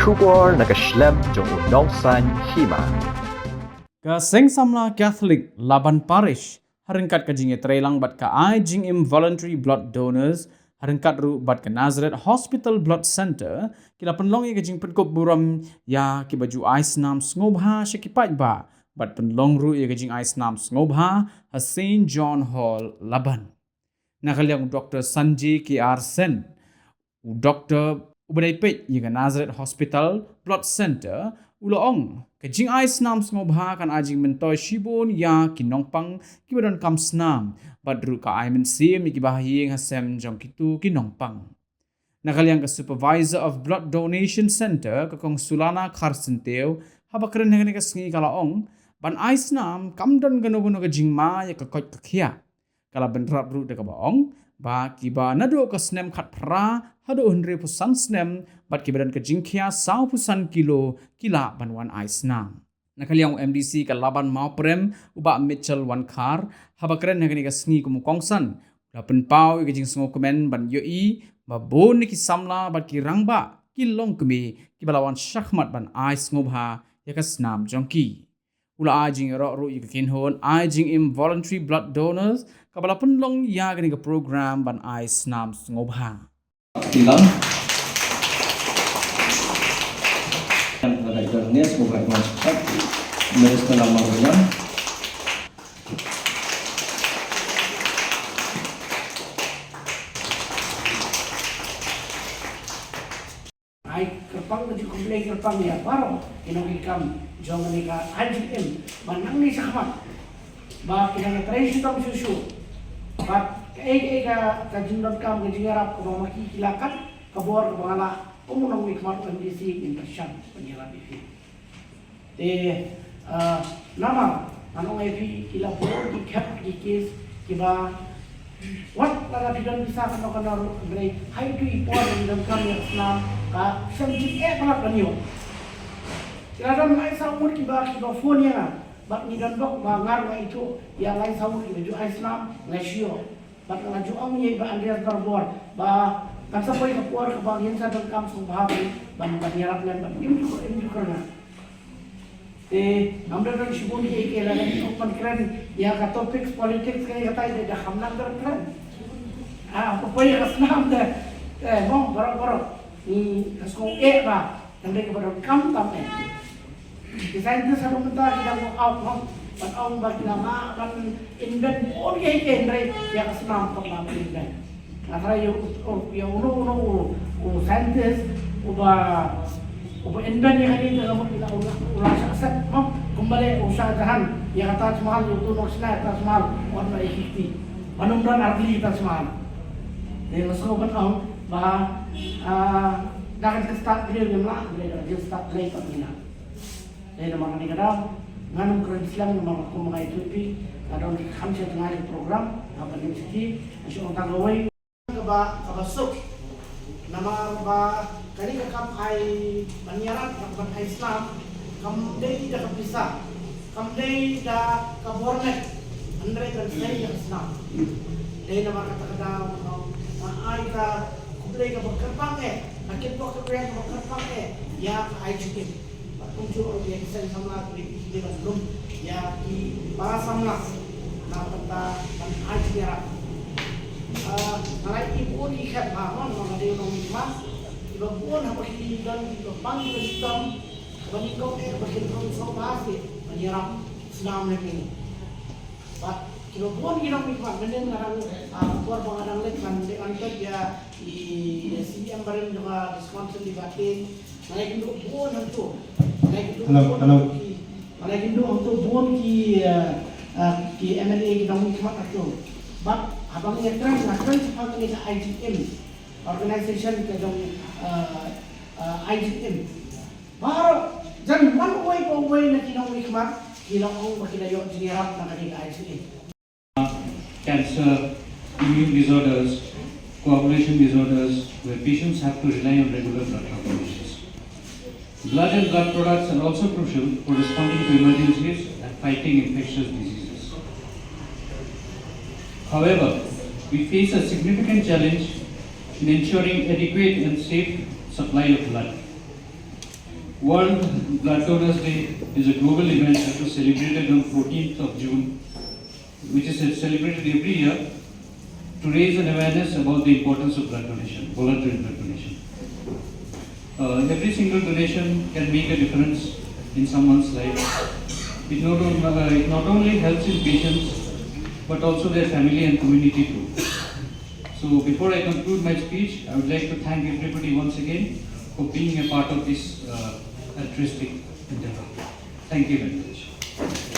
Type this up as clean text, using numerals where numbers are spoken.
Shubor nakaslem jong unongsan Hima. Ka Seng Samla Catholic Laban Parish haringkat ka jinge trelang bat ka ai jingim voluntary blood donors haringkat ru bat ka Nazareth Hospital Blood Center kila penlong ka jing penkop buram ya ki baju ai Snam ngobha syakipat ba bat penlong ru ka jing ai Snam ngobha ha St John Hall Laban. Nakaliang Dr. Sanjay K.R. Sen, Dr. Ubadai Pet ka Nazareth Hospital Blood Center uloong ka jing ai Snam ngobha kan Jingmyntoi shibon ya ki Nongpang ki badon kam Snam badru ka ai mensim ki bahiyeng hasem jong kitu ki Nongpang. Nakaliang ka Supervisor of Blood Donation Center ka kong Sulana Karsenteo habakren hang ka sngi kalaong ban ai Snam kamdan gano-gano ka Jingma ya ka kot ka khia kala benrap ru de ka baong ba ki ba nado ka Snam khat pra hado 100% Snam bat ki badan ka jingkhia 100% kilo kila banwan ai Snam. Nakaliang MDC ka Laban Mau Prem uba Mitchell wan kar habakren hang ka sngi ku mukongsan la penpau ka jing sngo komen ban yoi ba bon ki samla bat ki rangba ki long kemi ki balawan shakhmat ban ai ngobha ya ka Snam jongki. Ula ajing ro ru ka kinhon ajing im voluntary blood donors ka bala penlong ya ka program ban ai Snam ngobha. Tilang yang ada jalannya semoga cepat beres dalam marunya. Ai kerpang baju komplek kerpang ya baru inogikam jangan nika IGM manang ni sakmat ba kita trace tam susu ba ka jindot kam ke Ïarap ko maki kilakan kabor ko bangala umunong mikmat MDC impression penyerap itu nama anong evi kila bor di cap di case kiba wat laga bidon bisa kano grade high to ipon dan kam yang Snam ka senjit pala kanyo kailangan ay sawur kiba phone ya bak ni dan dok bangar nga itu yang lain sawur kiba ju ay Snam ngasio bat nga ju ang ye ba andias barbor ba kasapoy ka puar ka bangin sa dagkam sung bahabi ban Ïarap lan ba imju karna amda dan shibun ye kailangan open kran ya ka topics politics kay katay da hamnang kran papoy ka Snam da bong baro ni kaskong ba nandai ka badon kam tampe design sa rumenta kita mo out mo but ang bagilama kan invent on kay Andre ya ka Snam pag na invent atara yung uno scientist uba invent niya kanina mo kita ula sa set mo kumbali usahahan ya kata Taj Mahal yung tunog sila Taj Mahal on na ikiti manumran arti Taj Mahal dahil mas ko ba dapat ke start dia lah dia start play kat mina dahil naman kanina daw nganong kredit lang naman ako mga itupi kadang kami sa tengah program apa di sini masih orang tagaway kabasok nama ba kani kakam ay Ïarap kakam ay Snam kam day tidak bisa kam day da kabornet andre dan saya yang Snam day nama kata-kata ay ka kublay ka berkerpang nakit po ka kuya ka berkerpang ya ay chicken patunjuk ya kisah sama di belum ya di para samla na penta dan ay Ïarap malai ibu ikat mahon mga diunong mas iba po na pakikigan iba pang system banikong pakikigan sa base Ïarap Snam na kini but kilo po ginang mikmat menen ngarang kuar pangadang lek kan de antot ya di CM bareng juga sponsor di batin malai kindo po na to malai kindo to bon ki MLA ginang mikmat ato but abang yang trans sepakat dengan IGM organisation ke dong IGM baru jangan one way na kinong hikmat kinong makilayo Ïarap na kanina IGM cancer, immune disorders, coagulation disorders where patients have to rely on regular blood transfusions. Blood and blood products are also crucial for responding to emergencies and fighting infectious diseases. However, we face a significant challenge in ensuring adequate and safe supply of blood. World Blood Donors Day is a global event that was celebrated on 14th of June, which is celebrated every year to raise an awareness about the importance of blood donation, voluntary blood donation. Every single donation can make a difference in someone's life. It not only helps in patients, but also their family and community too. So before I conclude my speech, I would like to thank everybody once again for being a part of this altruistic endeavor. Thank you very much.